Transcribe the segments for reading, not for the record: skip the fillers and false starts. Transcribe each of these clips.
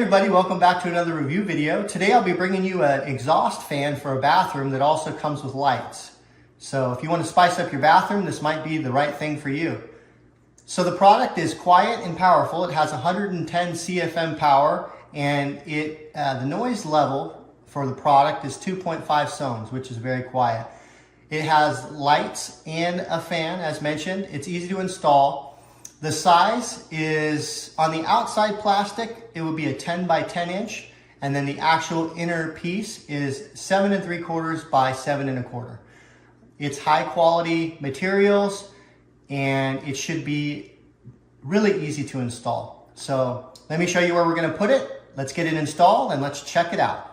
everybody, welcome back to another review video. Today I'll be bringing you an exhaust fan for a bathroom that also comes with lights. So if you want to spice up your bathroom, this might be the right thing for you. So the product is quiet and powerful. It has 110 CFM power, and the noise level for the product is 2.5 sones, which is very quiet. It has lights and a fan, as mentioned. It's easy to install. The size is, on the outside plastic, it would be a 10 by 10 inch, and then the actual inner piece is 7 3/4 by 7 1/4. It's high quality materials, and it should be really easy to install. So let me show you where we're going to put it. Let's get it installed and let's check it out.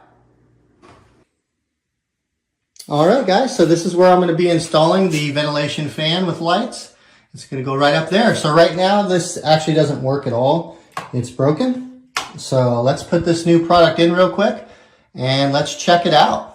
All right, guys, so this is where I'm going to be installing the ventilation fan with lights. It's going to go right up there. So right now, this actually doesn't work at all. It's broken. So let's put this new product in real quick and let's check it out.